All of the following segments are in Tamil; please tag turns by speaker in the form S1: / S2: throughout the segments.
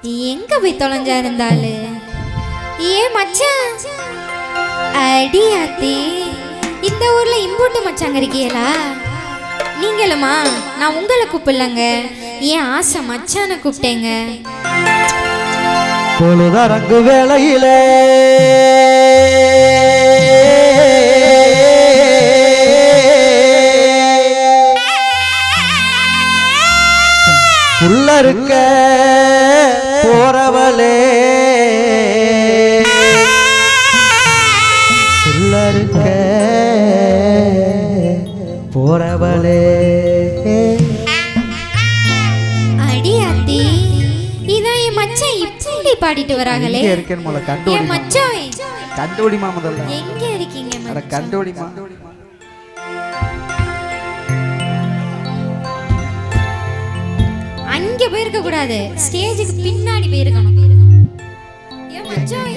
S1: எங்க போய் தொலைஞ்சா இருந்தாலு? ஏ மச்சான், அடி அத்தி, இந்த ஊர்ல இம்பூட்டு மச்சாங்க இருக்கீங்களா? நீங்களுமா? நான் உங்களை கூப்பிடலங்க, ஏன் ஆசை மச்சான கூப்பிட்டேங்க.
S2: பொழுதரங்கு வேளையிலே புள்ள இருக்க போறவளே, புள்ள இருக்க போறவளே.
S1: அடி அத்தி, இதான் என் மச்சான் இப்படி பாடிட்டு வராங்களே.
S2: எங்க இருக்கேன் முதல்ல கண்டுபிடி.
S1: என் மச்சான்
S2: கண்டுபிடிமா முதல்ல.
S1: எங்க இருக்கீங்க மச்சான்?
S2: கண்டுபிடிமா.
S1: அங்க போயிருக்க கூடாது, ஸ்டேஜுக்கு பின்னாடி போயிருக்கணும். ஏன் மச்சான்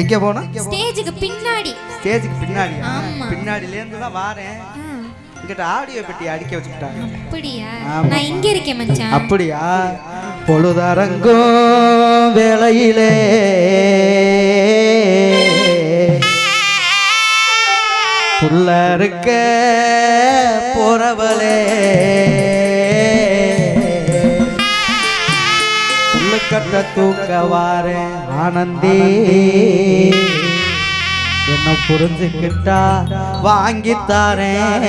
S2: எங்க போனா?
S1: ஸ்டேஜுக்கு பின்னாடி.
S2: ஸ்டேஜுக்கு பின்னாடி?
S1: ஆமா,
S2: பின்னாடில இருந்து தான் வாரேன். இங்கிட்ட ஆடியோ பெட்டி அடிக்க வச்சுட்டாங்க.
S1: அப்படியா? நான் இங்க இருக்கேன் மச்சான்.
S2: அப்படியா? பொழுதரங்கோ வேளையிலே புள்ள இருக்க போறவளே, புள்ளுக்கட்ட தூக்க வாரே ஆனந்தி, என்ன புரிஞ்சுக்கிட்டா வாங்கித்தாரேன்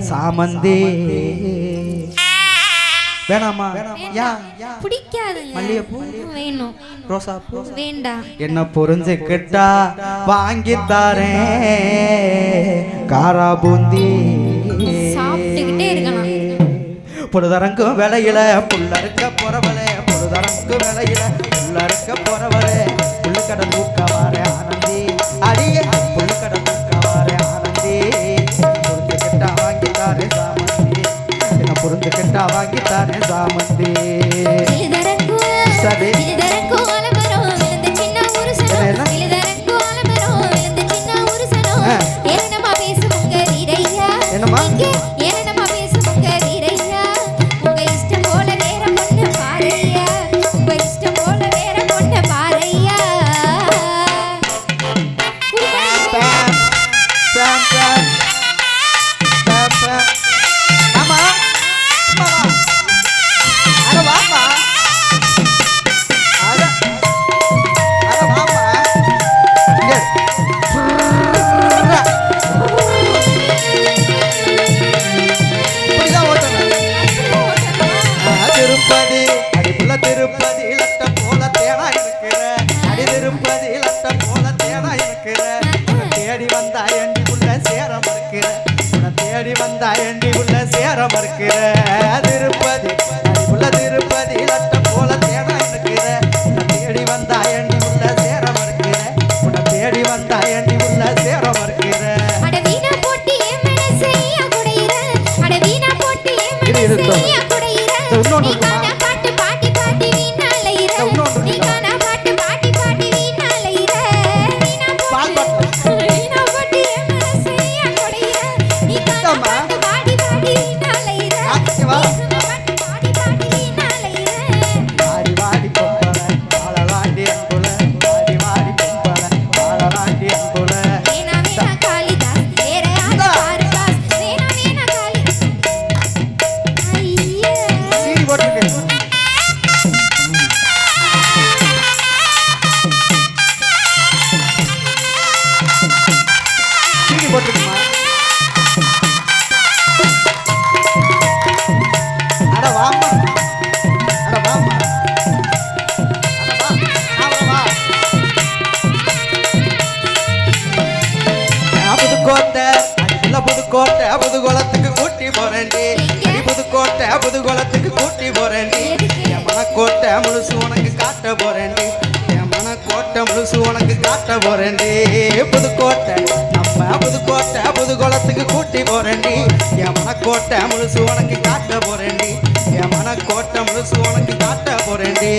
S2: சாமந்தி. வேணாமா?
S1: பிடிக்காதுங்க.
S2: மல்லிகைப்பூ
S1: வேணும்.
S2: ரோசா பூ
S1: வேண்டாம்.
S2: என்ன புரிஞ்சுக்கிட்டா வாங்கித்தாரேன் காரா பூந்தி.
S1: சாப்பிட்டுக்கிட்டே இருக்கலாம்.
S2: பொழுதரங்கும் வேலையில புள்ள இருக்க போறவளே, பொழுதரங்கும் வேலையில புள்ள இருக்க போறவளே, புள்ளுக்கடை தூக்க வாரே ஆனந்தி, அடியே புள்ளுக்கடை தூக்க வாரே ஆனந்தி, புரிஞ்சுக்கிட்டா வாங்கித்தாரே சாமந்தி, என்ன புரிஞ்சுக்கிட்டா வாங்கித்தாரே சாமந்தி. சரி என்னமா? புதுக்கோட்டை புதுகுளத்துக்கு கூட்டி போறேன்டி, புதுக்கோட்டை புதுகுளத்துக்கு கூட்டி போறேன்டி, என் மனக்கோட்டை முழுசு உனக்கு காட்ட போறேன்டி, என் மனக்கோட்டை முழுசு உனக்கு காட்ட போறேன்டி. புதுக்கோட்டை நம்ம புதுக்கோட்டை புதுகுளத்துக்கு கூட்டி போறேன்டி, என் மனக்கோட்டை முழுசு உனக்கு காட்ட போறேன்டி, என் மனக்கோட்டை முழுசு உனக்கு காட்ட போறேன்டி.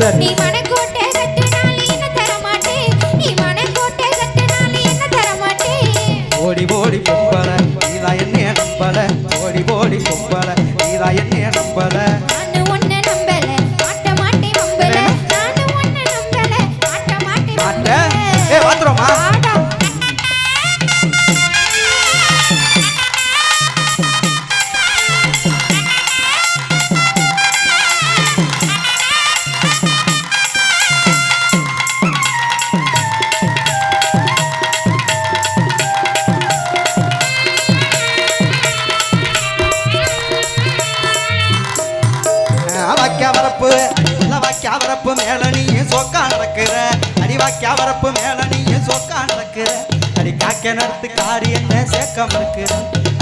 S2: சரி.
S1: நீ மனக்கோட்டை கட்டினாலே என்ன தர மாட்டேன், நீ மனக்கோட்டை கட்டினாலே என்ன தர மாட்டேன்.
S2: ஓடி ஓடி பொம்பள நீதான் என்னைய நம்பல, ஓடி ஓடி பொம்பள நீதான் என்னைய நம்பல.
S1: நானு உன்னை நம்பல, மாட்ட மாட்டேன் நம்பல. நானு உன்னை நம்பல, மாட்ட மாட்டேன்
S2: மாட்ட
S1: நம்பல.
S2: ஏ வாத்துறோமா
S1: ஆடா.
S2: வாக்கியா வரப்பு வாக்கியா வரப்பு மேல நீயும் சோக்கா நடக்கிற, அடி வாக்கியா வரப்பு மேல நீயும் சோக்கா நடக்கிற. அடி காக்க நடத்து காரி என்ன சேர்க்க மறுக்கிற,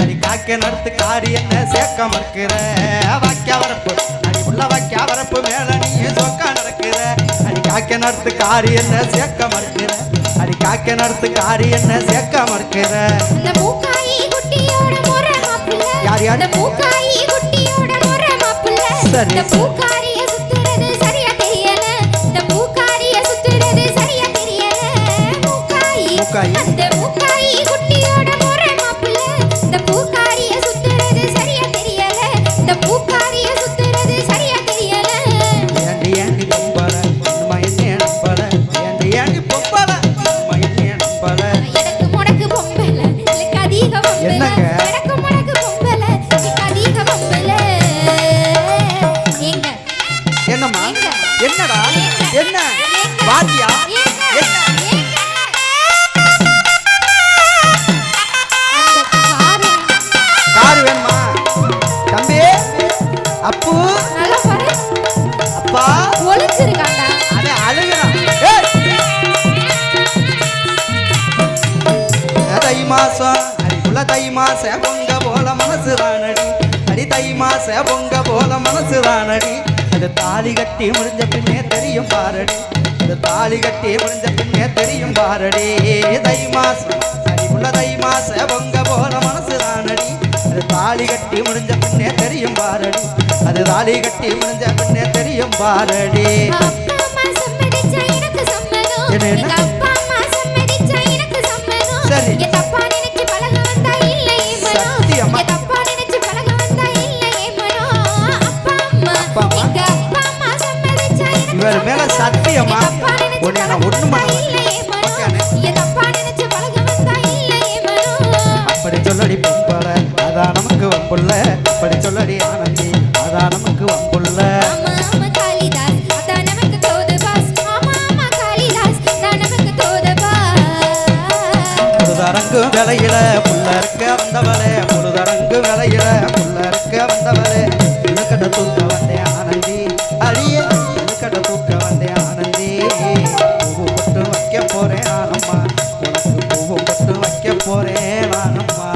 S2: அடி காக்க நடத்து காரி என்ன சேர்க்க மறுக்கிற. வாக்கியா வரப்பு அடி உள்ள வாக்கியா வரப்பு மேல நீயும் சோக்கா நடக்கிற, அடி காக்க நடத்து காரி என்ன சேர்க்க மறுக்கிற, அடி காக்க நடத்து காரி என்ன சேர்க்க மறுக்கிற.
S1: இந்த மூக்காயி குட்டியோட முறை மாப்பிள்ளை,
S2: யார் யார்?
S1: இந்த மூக்காயி குட்டியோட முறை மாப்பிள்ளை.
S2: சரி.
S1: இந்த பூக்காரிய சுத்துறது சரியா தெரியல, இந்த பூக்காரிய சுத்துறது சரியா தெரியல. மூக்காயி
S2: மூக்காயி.
S1: அந்த மூக்காயி குட்டியோட முறை மாப்பிள்ளை, இந்த பூக்காரிய சுத்துறது சரியா தெரியல, இந்த பூக்காரிய சுத்துறது சரியா தெரியல.
S2: ஏண்டி ஏண்டி பொம்பள உண்மை என்னைய நம்பல, ஏண்டி ஏண்டி பொம்பள உண்மை என்னைய நம்பல.
S1: எனக்கு முடக்கு பொம்பல, எனக்கு அதிக பொம்பல.
S2: என்னங்க?
S1: எனக்கு முடக்கு பொம்பல, எனக்கு அதிக பொம்பல. எங்க
S2: என்னம்மா
S1: ஏங்க?
S2: என்னடா
S1: ஏங்க?
S2: என்ன
S1: ஏங்க?
S2: வாத்தியா
S1: ஏங்க?
S2: என்ன
S1: ஏங்க? அந்த காரு
S2: கார் வேணுமா தம்பி அப்பு
S1: நல்லா பாரு,
S2: அப்பா
S1: ஒளிஞ்சிருக்காண்டா.
S2: அட அழுகிறான். ஏய்! தை மாசம் அடிக்குள்ள தை மாச பொங்க போல மனசு தானடி, அடி தை மாச பொங்க போல மனசு தானடி. அது தாலி கட்டி முடிஞ்ச பின்னே தெரியும் பாரடி, அது தாலி கட்டி முடிஞ்ச பின்னே தெரியும் பாரடி. தை மாசம் அடிக்குள்ள தை மாச பொங்க போல மனசு தானடி, அது தாலி கட்டி முடிஞ்ச பின்னே தெரியும் பாரடி, அது தாலி கட்டி முடிஞ்ச பின்னே தெரியும் பாரடி.
S1: அப்பா அம்மா சம்மதிச்சா எனக்கு சம்மதம்.
S2: என்ன, என்ன?
S1: எங்க அப்பா அம்மா சம்மதிச்சா எனக்கு சம்மதம்.
S2: சரி.
S1: என் தப்பா நினைச்சு பழக வந்தா இல்லையே மனம்.
S2: சத்தியமா.
S1: என் தப்பா நினைச்சு பழக வந்தா இல்லையே மனம். அப்பா அம்மா,
S2: அப்பா அம்மா.
S1: எங்க அப்பா அம்மா சம்மதிச்சா எனக்கு
S2: இவர் மேல
S1: சம்மதம்.
S2: சத்தியமா
S1: என் தப்பா நினைச்சு
S2: உன்னை நான்
S1: பழக
S2: ஒண்ணும்
S1: வந்தா
S2: பண்ண
S1: இல்லையே மனம்.
S2: ஓகேண்ணே.
S1: என் தப்பா நினைச்சு பழக வந்தா இல்லையே மனம்.
S2: அப்படி சொல்லடி பொம்பள அதான் நமக்கு வம்புள்ள, அப்படி சொல்லடி ஆனந்தி அதான் நமக்கு வம்புள்ள.
S1: ஆமா ஆமா காளிதாஸ், அதான் நமக்கு தோது பாஸ். ஆமா ஆமா காளிதாஸ், அதான் நமக்கு தோது பாஸ்.
S2: முழுதரங்கு விலையில புள்ள இருக்க வந்தவளே, முழுதரங்கு விலையில புள்ள இருக்க வந்தவளே. இழுக்கட்ட தூக்க வந்தேன் ஆனந்தி அழிய, இழுக்கட்ட தூக்க வந்தேன் ஆனந்தி. பூவு போட்டு வைக்க போறேன் நானம்மா, உனக்கு பூவு போட்டு வைக்க போறேன் நானம்மா.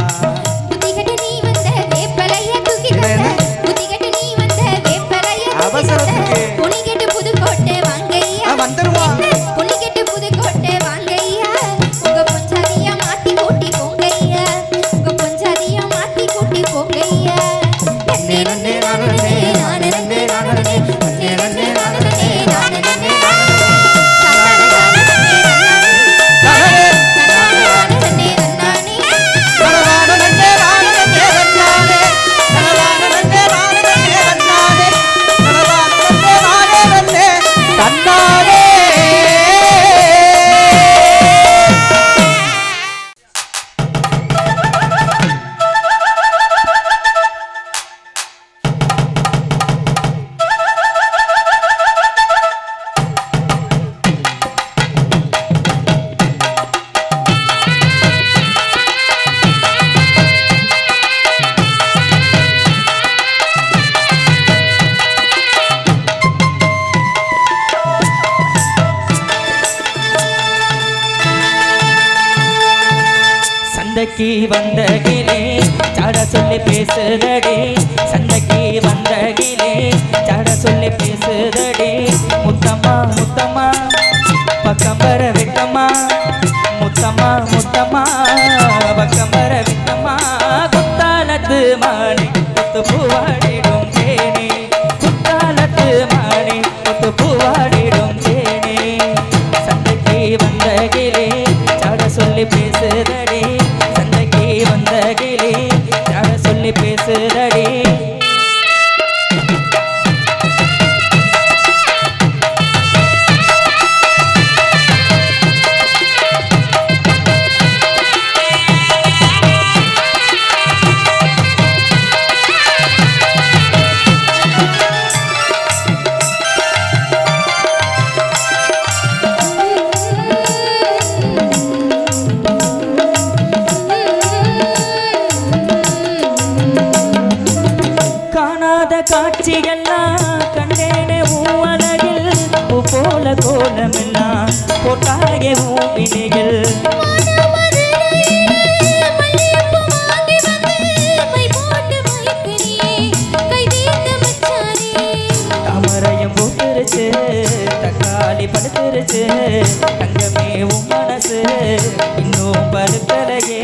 S1: புத்திகட்டு நீ வந்த வேப்பலைய தூக்கி
S2: என்ன, என்ன?
S1: தந்த, புத்திகட்டு நீ வந்த வேப்பலைய தூக்கி
S2: அவசரத்துக்கு.
S1: தந்த. புலிகட்டு புதுக்கோட்டை வாங்கய்யா,
S2: வந்துருவான்.
S1: புலிகட்டு புதுக்கோட்டை வாங்கய்யா. உங்க பொஞ்சாதிய மாத்தி கூட்டி போங்கய்யா, உங்க பொஞ்சாதிய மாத்தி கூட்டி போங்கய்யா. நன்னே நன்னே நானே நானே நன்னே நானே நன்னே நன்னே நானே நானே நன்னே
S3: சண்டைக்கு வந்த கிளே சாட சொல்லி பேசுதடி, சண்டைக்கு வந்த கிளே சாட சொல்லி பேசுதடி. முத்தம்மா முத்தம்மா பக்கம் வர விட்டம்மா, முத்தம்மா முத்தம்மா பக்கம் வர விட்டம்மா. குத்தாலத்து மாணி குத்து பூவாடிடும் தேனி, குத்தாலத்து மாணி குத்து பூவாடி பூமினியில் தாமரையும் பூத்துருச்சு தக்காளி படுத்துருச்சு தங்கமே உன் மனசு இன்னும் படுக்கலையே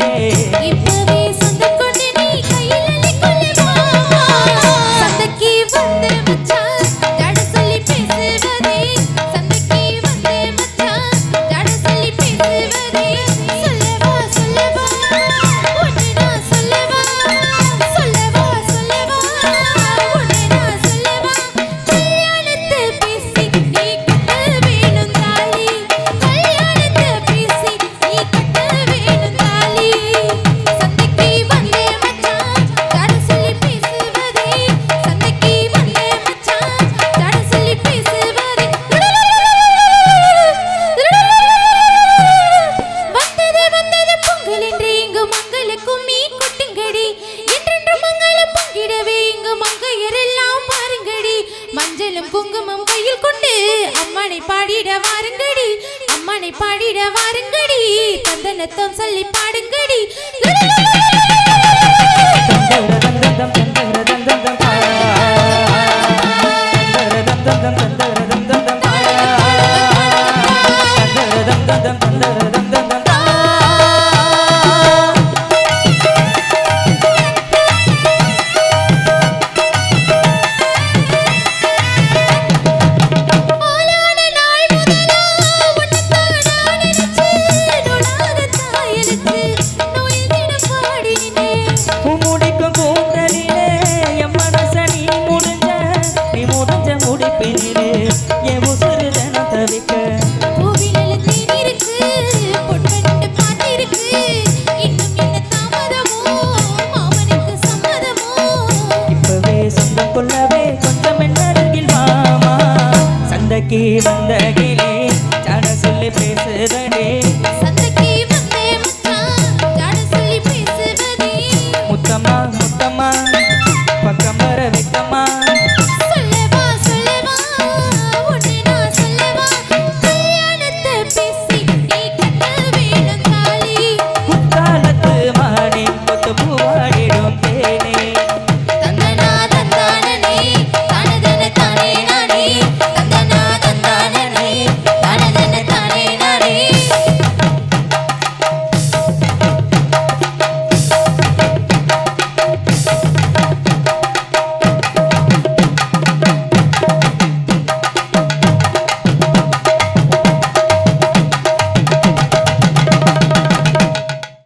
S1: மஞ்சளும் குங்குமம் கையில் கொண்டு அம்மனை பாடிட வாருங்கடி அம்மனை பாடிட வாருங்கடி தந்தனத்தம் சொல்லி பாடுங்கடி சந்தைக்கு வந்த கிளி சாட சொல்லி பேசுதடே சந்தைக்கு வந்தே மச்சான் சாட சொல்லி பேசுவதே
S3: முத்தம்மா முத்தம்மா பக்கம் வர வைக்கம்மா
S1: சொல்லவா சொல்லவா உன்னை நான் சொல்லவா கல்யாணத்தை பேசி நீ கட்ட வேணும் தாலி
S3: குத்தாலத்து மாடி கொத்து பூவாடிடும் தேனே
S1: தந்தனா தந்தானே தானதன தானே நானே தந்தனா தந்தானே தானதன தானே நானே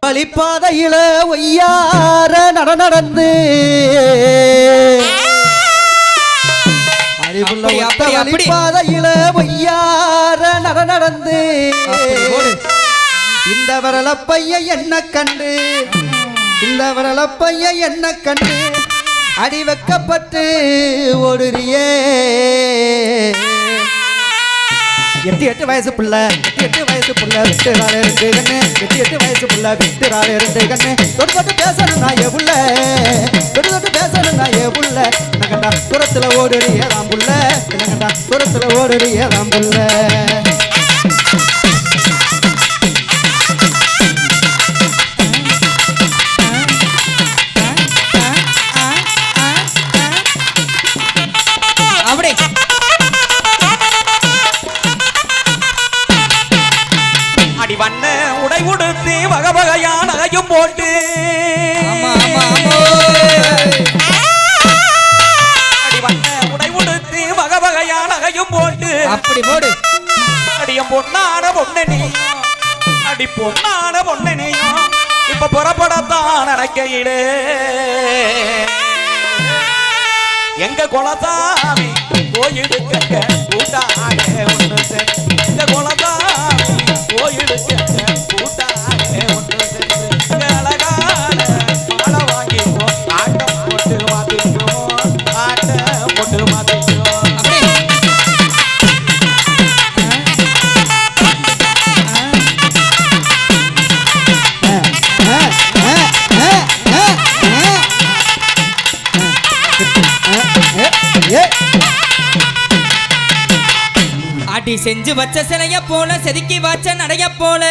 S2: வழிப்பாதையில ஒய்யார நடந்து வழிப்பாதையில ஒய்யார நடந்து இந்த வரலப்பைய என்ன கண்டு இந்த வரலப்பைய என்ன கண்டு அடி வைக்கப்பட்டு ஓடுறியே 8 வயசு புள்ள 8 வயசு புள்ள விட்டுறாரு 2 கண்ணு 8 வயசு புள்ள விட்டுறாரு 2 கண்ணு தொட்டு பேசணும் நான் புள்ள தொட்டு பேசணும் நான் புள்ள நகண்டா தூரத்துல ஓடுறிய ராம் புள்ள நகண்டா தூரத்துல ஓடுறிய ராம் புள்ள
S4: வண்ண உடை உடுத்தி வகவகையான நகையும் போட்டு அடி வண்ண உடை உடுத்தி வகவகையான நகையும் போட்டு
S2: அப்படி போடு
S4: அடியும் பொன்னான பொன்னணி அடி பொன்னான பொன்னணியும் இப்ப புறப்படத்தான் நினைக்கையிலே எங்க குலசாமி கோயிலுக்கு கூட்டாக ஒன்று எங்க குலசாமி கோயிலுக்கு கூட்டாக ஒன்று அழகான மாலை வாங்கிப்போம் ஆட்டம் போட்டு மாத்திக்குவோம் ஆட்டம் போட்டு மாத்திக்குவோம்
S3: அடி செஞ்சு வச்ச சிலைய போல செதுக்கி வச்ச நடைய போல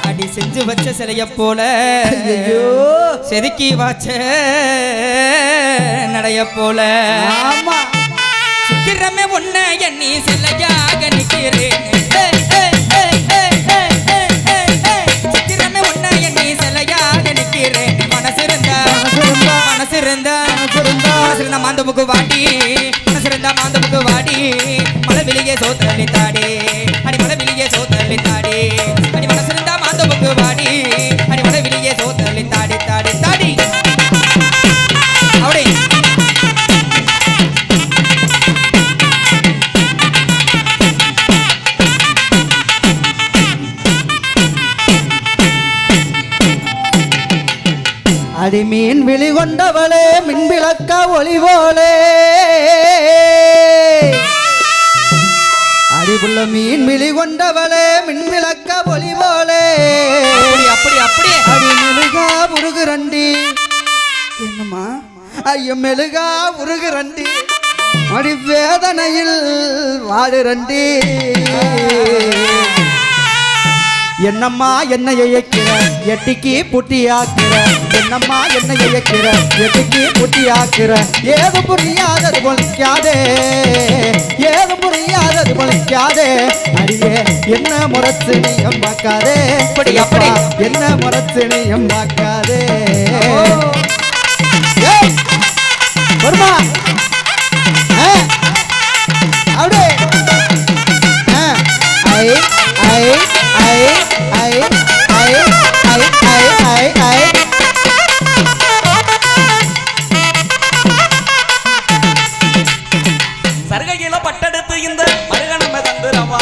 S3: அடி செஞ்சு வச்ச சிலைய போல செதுக்கி வச்ச நடைய போல சித்திரமே ஒன்ன எண்ணி சிலையாக நிற்கிறேன் சித்திரமே ஒன்ன எண்ணி சிலையாக நிற்கிறேன் மனசிருந்தா மாந்தமுக்கு வாடி மனசிருந்தா மாந்தமுக்கு வாடி மலவிலியே சோத்தலி தாடி அடி மலவிலியே சோத்தலி தாடி அடி மனசிருந்தா மாந்தமுக்கு வாடி அடி மலவிலியே சோத்தலி தாடி தாடி தாடி அப்படி
S2: அடி மீன் விழி கொண்டவளே மின்விளக்க ஒளி போலே அடிபுள்ள மீன் விழி கொண்டவளே மின்விளக்க ஒளி போலே
S3: அப்படி அப்படி
S2: அடி மெழுகா உருகுரண்டி என்னம்மா ஐயோ மெழுகா உருகுரண்டி அடி வேதனையில் வாடுரண்டி என்னம்மா என்ன இயக்கிற எட்டிக்கு புட்டியாக்குற என்னம்மா என்ன இயக்கிற எட்டிக்கு புட்டியாக்குற ஏதும் புரியாதது பொழிக்காதே ஏதும் புரியாதது பொழிக்காதே அடியே என்ன முறைச்சு நீ பார்க்காதே
S3: அப்படி அப்படி
S2: என்ன முறைச்சு நீ பார்க்காதே வருமா அப்படியே ஐ ஐ ஐ ஐ ஐ ஐ ஐ ஐ ஐ
S4: சர்கையில பட்டெடுத்து இந்த மருகணம தந்துரவா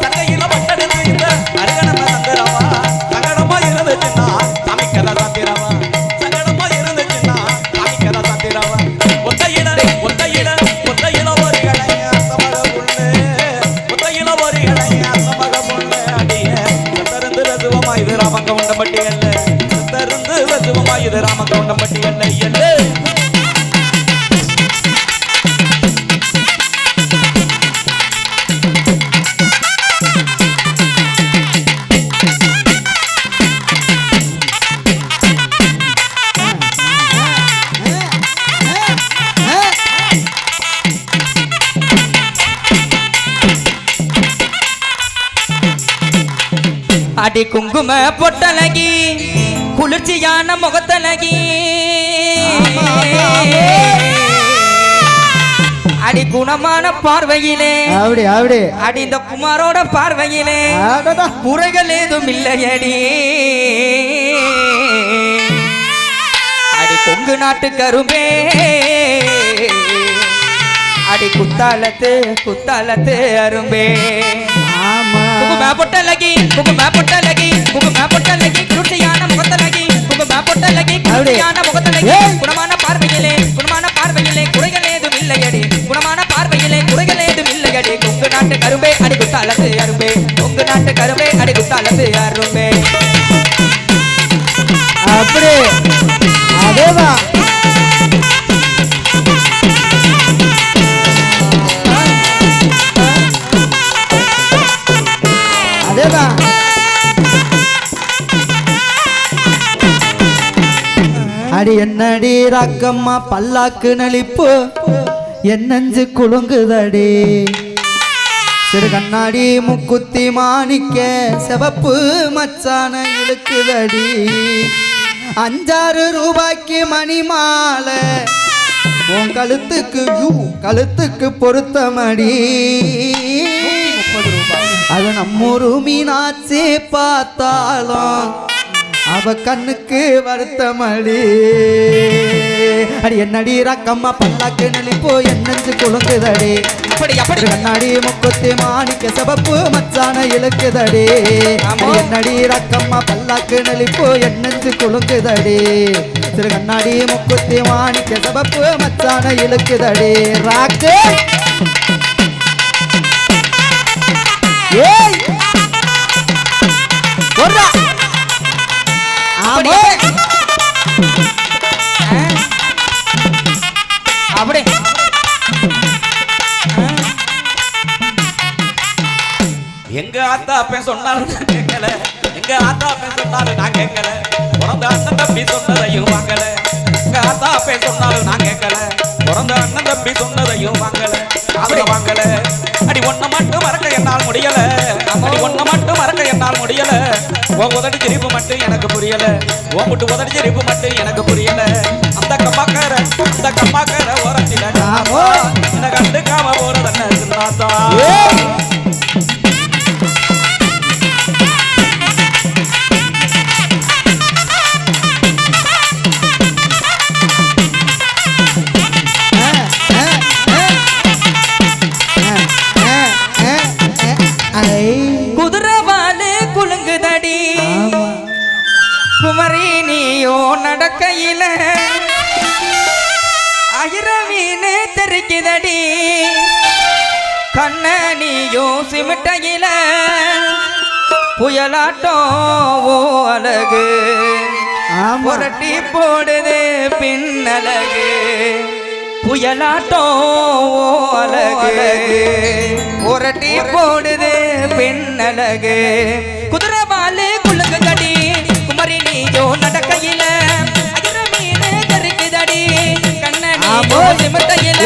S4: சர்கையில பட்டெடுத்து இந்த மருகணம தந்துரவா சங்கடமா இருந்துச்சுன்னா சமைக்கத சாத்திரவா சங்கடமா இருந்துச்சுன்னா சமைக்கத சாத்திரவா ஒத்தையில ஒரு கலைய சமக புள்ளு ஒத்தையில ஒரு கலைய சமக புள்ளு அடிய தருந்து ரசுவமா இது ராமங்க உண்டம்பட்டி அல்ல தருந்து ரசுவமா இது ராமங்க உண்டம்பட்டி அல்ல எல்ல
S3: அடி குங்கும பொட்டலகி குளிர்ச்சியான முகத்தலகி அடி குணமான பார்வையிலே
S2: அப்படி அப்படி
S3: அடி இந்த குமாரோட பார்வையிலே முறைகள் ஏதும் இல்லையடி அடி கொங்கு நாட்டு கரும்பே அடி குத்தாலத்து குத்தாலத்து அரும்பே குங்கும பொட்டலகி குளிர்ச்சியான முகத்தலகி குங்கும பொட்டலகி குளிர்ச்சியான முகத்தலகி குணமான பார்வையிலே குறைகள் ஏதும் இல்லையடி குணமான பார்வையிலே குறைகள் ஏதும் இல்லையடி கொங்கு நாட்டு கரும்பே அடி குத்தாலத்து அரும்பே கொங்கு நாட்டு கரும்பே அடி குத்தாலத்து அரும்பே
S2: அப்படி அதேதான் அதேதான் அடி என்னடி ராக்கம்மா பல்லாக்கு நலிப்பு என்னஞ்சு குலுங்குதடி சிறு கண்ணாடி முக்குத்தி மாணிக்க சிவப்பு மச்சான இழுக்குதடி 5-6 ரூபாய்க்கு மணி மாலை உன் கழுத்துக்கு பொருத்தமடி அது நம்மூரு மீனாட்சி பார்த்தாலும் அவ கண்ணுக்கு வருத்தமடி அடி என்னடி ரக்கம்மா பல்லாக்கு நெளிப்போ என்னஞ்சு குலுங்குதடி கண்ணாடி முக்குத்தி மாணிக்க சிவப்பு மச்சான இழுக்குதடி என்னடி ரக்கம்மா பல்லாக்கு நெளிப்போ என்னஞ்சு குலுங்குதடி திரு கண்ணாடி முக்குத்தி மாணிக்க சிவப்பு மச்சான இழுக்குதடி ராக்கு ஏய் ஒரா
S3: அப்படியே
S4: ஆத்தாப்பன் சொன்னாலும் நான் கேட்கல எங்க ஆத்தாப்பன் சொன்னாலும் நான் கேட்கல பிறந்த அண்ணன் தம்பி சொன்னதையும் வாங்கல எங்க ஆத்தாப்பன் சொன்னாலும் நான் கேட்கல பிறந்த அண்ணன் தம்பி சொன்னதையும் வாங்கல அவரை வாங்கல அடி ஒன்ன மட்டும் மறக்க என்னால் முடியல அடி ஒன்ன மட்டும் மறக்க என்னால் முடியல உன் உதடி சிரிப்பு மட்டும் எனக்கு புரியல உன் முட்டு உதடி சிரிப்பு மட்டும் எனக்கு புரியல அந்த கம்மாக்கர ஓரத்தில என்ன கண்டுக்காம போறதன்ன சின்னாத்தா
S3: குதிரவாலு குலுங்குதடி குமரி நீயோ நடக்கையில ஆயிரமீனு தெரிக்குதடி கண்ண நீயோ சிமிட்டையில புயலாட்டம் ஓ அழகு புரட்டி போடுது பின்னழகு புயலாட்டம் ஓ அழகு புரட்டி போடுது பின்னழகு குதிரவாலு குலுங்குதடி குமரி நீயோ நடக்கையில மீன் கருக்குதடி கண்ணோ சிமிட்டையில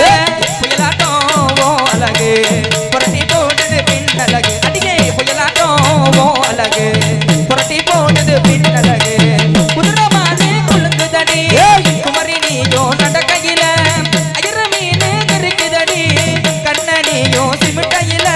S3: புயலாட்டம் ஓ அழகு புரட்டி போடுது பின்னழகு அடியே புயலாட்டம் ஓ அழகு புரட்டி போடுது பின்னழகு குதிரவாலு குலுங்குதடி குமரி நீயோ நடக்கையில மீன் கருக்குதடி கண்ணனியோ சிமிட்டையில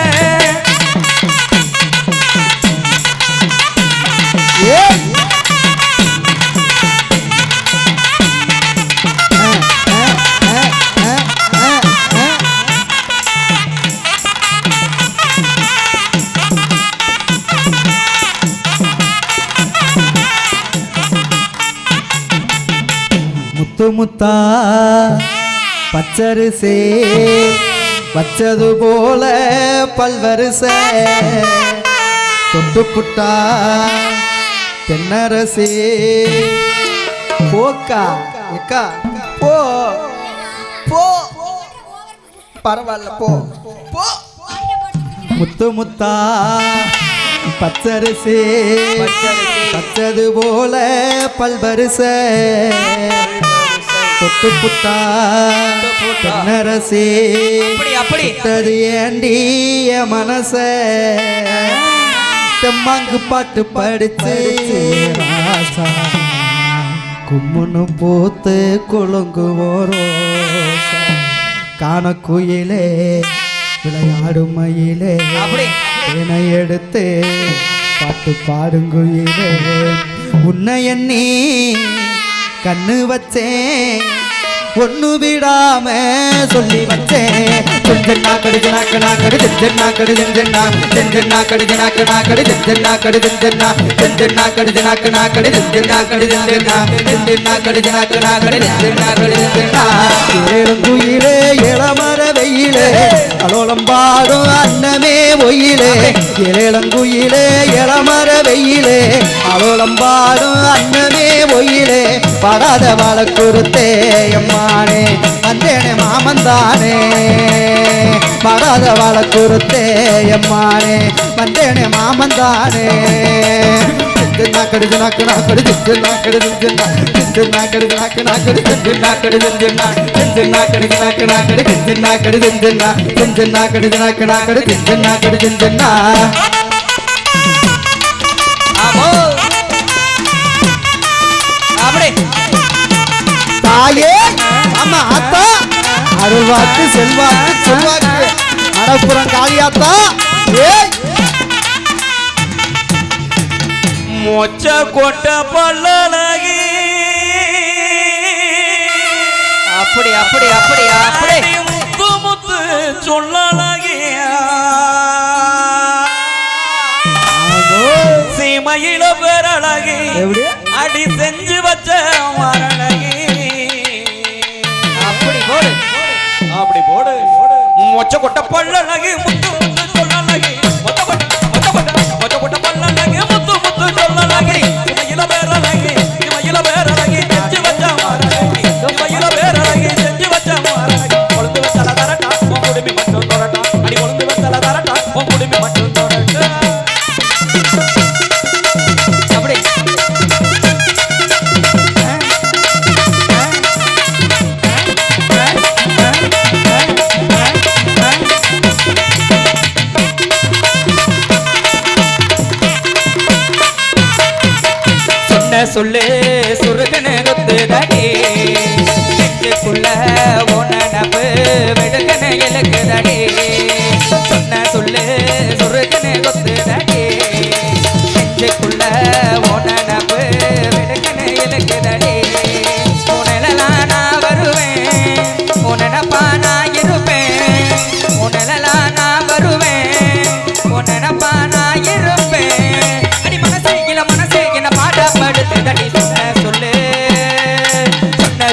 S2: முத்து முத்தா பச்சரிசே வச்சது போல பல்வரிசை தொட்டு புட்டா தென்னரசே போக்கா எக்கா போ போ பரவாயில்ல போ போ முத்து முத்தா பச்சரிசே பச்சது போல பல்வரிசை தொட்டு புட்டா தென்னரசே அப்படி ஏண்டிய மனச தெம்மாங்கு பாட்டு படிச்சு ராசா கும்முன்னு போத்து கொழுங்கு ஓரோசா காண குயிலே விளையாடும் மயிலே என்னை எடுத்து பாட்டு பாடுங்குயிலே உன்னை எண்ணி கண்ணு வச்சேன் ஒண்ணு விடாம சொல்லி வச்சேன் செஞ்சன்னா கடு ஜனாக்கனா கடு செஞ்சன்னா கடு செஞ்சன்னா செஞ்சன்னா கடு ஜனாக்கனா கடு செஞ்சன்னா கடு செஞ்சன்னா செஞ்சன்னா கடு ஜனாக்கனா கடு செஞ்சன்னா கடு செஞ்சன்னா செஞ்சன்னா கடு ஜனாக்கனா கடு செஞ்சன்னா கடு செஞ்சன்னா ஏழுங்குயிலே இளமர வெயிலே அலோலம் பாடும் அன்னமே ஒயிலே ஏழங்குயிலே இளமர வெயிலே அலோலம் பாடும் அன்னமே ஒயிலே படாத வழக்குறுத்தே அம்மானே வந்தேனே மாமந்தானே படாத வழக்குறுத்தே அம்மானே வந்தேனே மாமந்தானே கடு நாக்கு நாக்கடு நாக்கடு நாக்கடு நாக்கு நாக்கடு நாக்கடு நாக்கடு நாக்கு நாக்கடு நாக்கடு நாக்கடு நாக்கு நாக்கடு நாக்கடு தாயே ஆமா ஆத்தா அருள்வாக்கு செல்வாக்கு செல்வாக்கு மணப்புறம் காளியாத்தா ஏய்
S4: மொச்ச கொட்ட பல்லழகி
S3: அப்படி அப்படி அப்படி அப்படி
S4: முத்து முத்து சொல்லழகி சீமையில பேரழகி அடி செஞ்சு வச்ச மரணகி
S3: அப்படி போடு
S4: அப்படி போடு மொச்ச கொட்ட பல்லழகி முத்து முத்து சொல்லழகி மொச்ச கொட்ட பல்லழகி முத்து முத்து சொல்லழகி சீமையில பேரழகி செஞ்சு வச்ச மரணகி சீமையில பேரழகி செஞ்சு வச்ச மரணகி கொழுந்து வச்சல தரட்டா உன் குடுமி மட்டும் தரட்டா அடி கொழுந்து வச்சல தரட்டா உன் குடுமி மட்டும் தரட்டா
S3: சொல்லு சுருகனு குத்துதடி நெஞ்சுக்குள்ள உனப்பு வெடுக்கனு இழுக்குதடி சொன்ன சொல்லு சுருகனு குத்துதடி நெஞ்சுக்குள்ள உனப்பு வெடுக்கனு இழுக்குதடி உனலெல்லாம் நான் வருவேன் உனப்பா நான் இருப்பேன் உனலெல்லாம் நான் வருவேன் உனப்பா நான் இருப்பேன் அடி மனசே என்ன பாடப்படுத்துதடி சொன்ன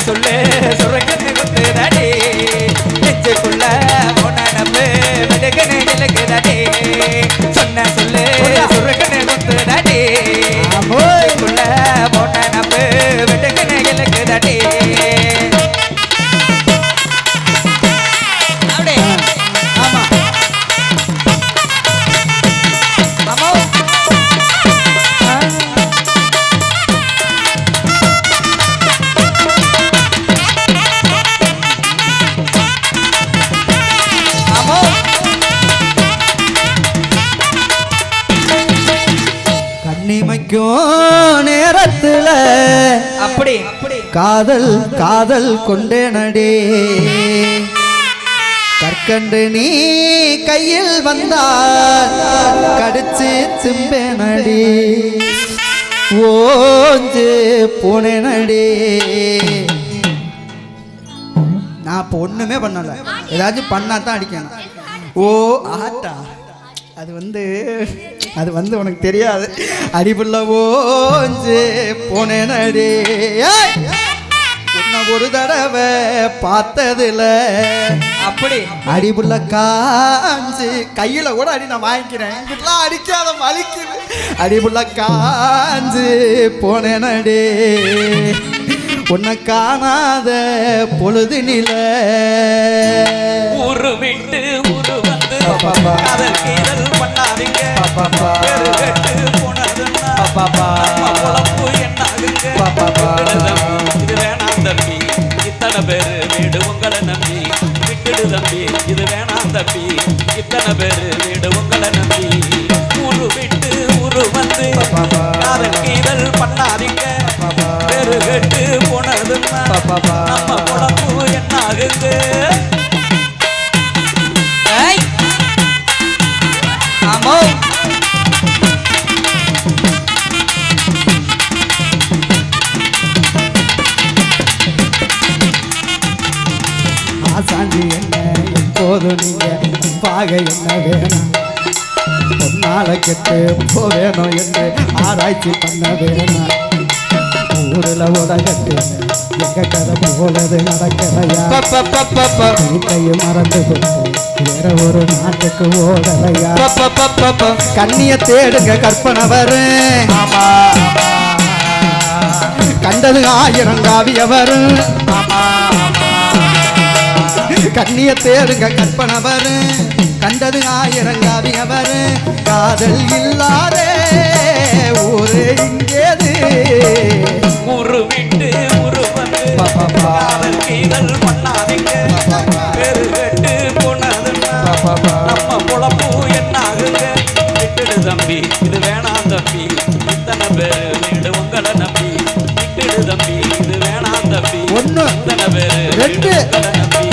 S3: சொல்லு சுருகனு குத்துதடி நெஞ்சுக்குள்ள உனப்பு வெடுக்கனு இழுக்குதடி சொன்ன சொல்லு சுருகனு குத்துதடி நெஞ்சுக்குள்ள உனப்பு வெடுக்கனு இழுக்குதடி
S2: ஆமா
S3: அம்மா அம்மா
S2: கண்ணிமைக்கும் நேரத்துல
S3: அப்படி
S2: காதல் காதல் கொண்டேனடே கற்கண்டு நீ கையில் வந்தால் கடிச்சு திம்பேனடி ஓஞ்சு போனேனடி நான் இப்போ ஒண்ணுமே பண்ணல ஏதாச்சும் பண்ணா தான் அடிக்கணும் ஓ ஆட்டா அது வந்து உனக்கு தெரியாது அடிப்புள்ள ஓஞ்சு போனேனடி உன்னை ஒரு தடவை பார்த்ததுல
S3: அப்படி
S2: அடிப்புள்ள காஞ்சு கையில கூட அடி நான் வாங்கிக்கிறேன் இப்படிலாம் அடிக்காத வலிக்குது அடிப்புள்ள காஞ்சு போனேனடி உன்னை காணாத பொழுதுனில
S4: ஊரு விட்டு ஊரு வந்து
S2: பாப்பா.
S4: காதல் கீதல் பண்ணாதீங்க
S2: பாப்பா.
S4: பேரு கெட்டு போனதுன்னா
S2: பாப்பா.
S4: நம்ம பொழப்பு என்னாகுங்க
S2: பாப்பா.
S4: இது வேணாம் தம்பி இத்தனை பேரு வீடு உங்களை நம்பி விட்டுடு தம்பி இது வேணாம் தம்பி இத்தனை பேரு வீடு உங்களை நம்பி ஊரு விட்டு ஊரு வந்து
S2: பாப்பா.
S4: காதல் கீதல் பண்ணாதீங்க பேரு கெட்டு போனதுன்னா
S2: பாப்பா.
S4: நம்ம பொழப்பு என்னாகுங்க
S3: ஏய் அம்மா
S2: ஆசாண்டி என்ன எப்போது நீங்க பாக என்ன வேணும் பொன்னால கெட்டு போவேணும் என்று ஆராய்ச்சி பண்ண வேணும் ஊரில் உடகட்டு எங்க கதை போலது நடக்கலையா கையை மறந்து கொண்டு வேற ஒரு நாட்டுக்கு ஓடலையா கண்ணிய தேடுங்க கற்பனை வரும் கண்டது 1000 காவிய வரும் கண்ணிய தேடுங்க கற்பனை வரும் கண்டது 1000 காவிய வரும் காதல் இல்லாதே ஊரே இங்கேது
S4: ஊரு விட்டு ஊரு வந்து காதல் கீதல் பண்ணாதீங்க பேரு கெட்டு போனதுன்னா நம்ம பொழப்பு என்னாகுங்க விட்டுடு தம்பி இது வேணாம் தம்பி இத்தனை பேரு வீடு உங்களை நம்பி விட்டுடு தம்பி இது வேணாம் தம்பி
S2: ஒண்ணு
S4: இத்தனை பேரு
S2: ரெண்டு
S4: உங்களை நம்பி